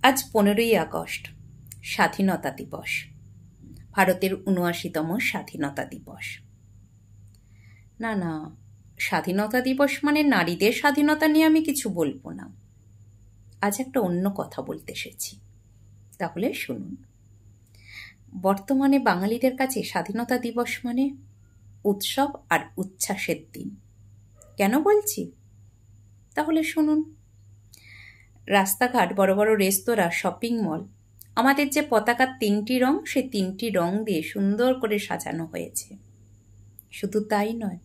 আজ 15ই আগস্ট, স্বাধীনতা দিবস। ভারতের ৭৯তম স্বাধীনতা দিবস। না, স্বাধীনতা দিবস মানে নারীদের স্বাধীনতা নিয়ে আমি কিছু বলবো না। আজ একটা অন্য কথা বলতে এসেছি। তাহলে শুনুন। বর্তমানে বাঙালিদের কাছে স্বাধীনতা দিবস মানে উৎসব আর উচ্ছ্বাসের দিন। কেন বলছি? তাহলে শুনুন। রাস্তাঘাট, বড় বড় রেস্তোরাঁ, শপিং মল, আমাদের যে পতাকার 3টি রং, সেই 3টি রং দিয়ে সুন্দর করে সাজানো হয়েছে। শুধু তাই নয়,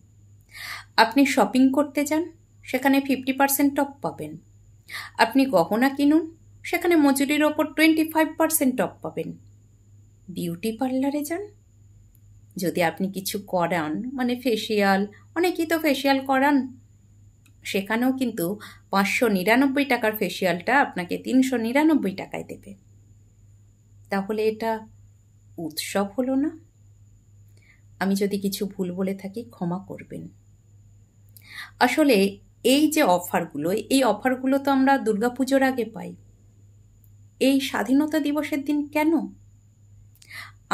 আপনি শপিং করতে যান, সেখানে 50% অফ পাবেন। আপনি গহনা কিনুন, সেখানে মজুরির ওপর 25% অফ পাবেন। বিউটি পার্লারে যান, যদি আপনি কিছু করান, মানে ফেসিয়াল, অনেকেই তো ফেসিয়াল করান, সেখানেও কিন্তু 599 টাকার ফেসিয়ালটা আপনাকে 399 টাকায় দেবে। তাহলে এটা উৎসব হলো না? আমি যদি কিছু ভুল বলে থাকি ক্ষমা করবেন। আসলে এই যে অফারগুলো, এই অফারগুলো তো আমরা দুর্গাপুজোর আগে পাই। এই স্বাধীনতা দিবসের দিন কেন?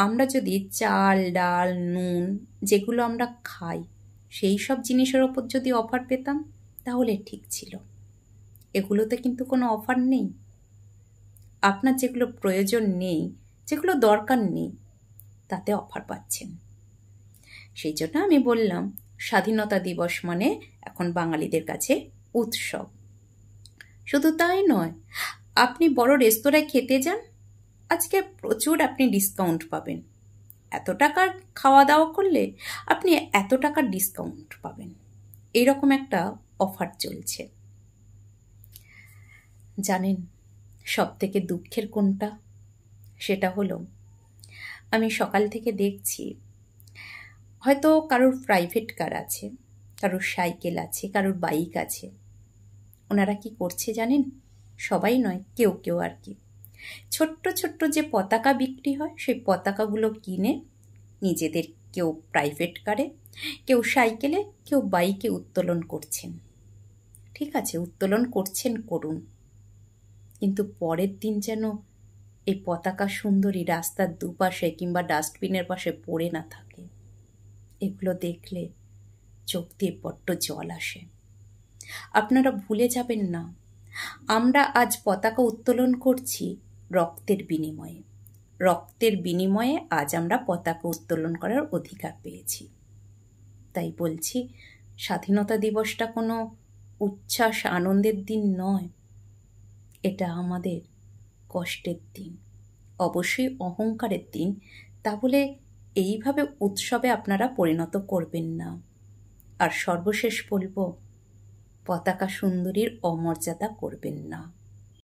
আমরা যদি চাল, ডাল, নুন যেগুলো আমরা খাই, সেই সব জিনিসের ওপর যদি অফার পেতাম তাহলে ঠিক ছিল। এগুলোতে কিন্তু কোনো অফার নেই। আপনার যেগুলো প্রয়োজন নেই, যেগুলো দরকার নেই, তাতে অফার পাচ্ছেন। সেই জন্য আমি বললাম, স্বাধীনতা দিবস মানে এখন বাঙালিদের কাছে উৎসব। শুধু তাই নয়, আপনি বড় রেস্তোরাঁয় খেতে যান, আজকে প্রচুর আপনি ডিসকাউন্ট পাবেন। এত টাকার খাওয়া দাওয়া করলে আপনি এত টাকার ডিসকাউন্ট পাবেন। এইরকম একটা অফার চলছে। জানেন সব থেকে দুঃখের কোনটা? সেটা হলো, আমি সকাল থেকে দেখছি, হয়তো কারোর প্রাইভেট কার আছে, কারোর সাইকেল আছে, কারোর বাইক আছে। ওনারা কি করছে জানেন? সবাই নয়, কেউ কেউ আর কি, ছোট্ট ছোট্ট যে পতাকা বিক্রি হয়, সেই পতাকাগুলো কিনে নিজেদের কেউ প্রাইভেট কারে, কেউ সাইকেলে, কেউ বাইকে উত্তোলন করছেন। ঠিক আছে, উত্তোলন করছেন, করুন, কিন্তু পরের দিন যেন এই পতাকা সুন্দরী রাস্তার দুপাশে কিংবা ডাস্টবিনের পাশে পড়ে না থাকে। এগুলো দেখলে চোখ দিয়ে বড্ড জল আসে। আপনারা ভুলে যাবেন না, আমরা আজ পতাকা উত্তোলন করছি রক্তের বিনিময়ে। রক্তের বিনিময়ে আজ আমরা পতাকা উত্তোলন করার অধিকার পেয়েছি। তাই বলছি, স্বাধীনতা দিবসটা কোনো উচ্ছ্বাস আনন্দের দিন নয়, এটা আমাদের কষ্টের দিন, অবশ্যই অহংকারের দিন। তা বলে এইভাবে উৎসবে আপনারা পরিণত করবেন না। আর সর্বশেষ বলবো, পতাকা সুন্দরীর অমর্যাদা করবেন না।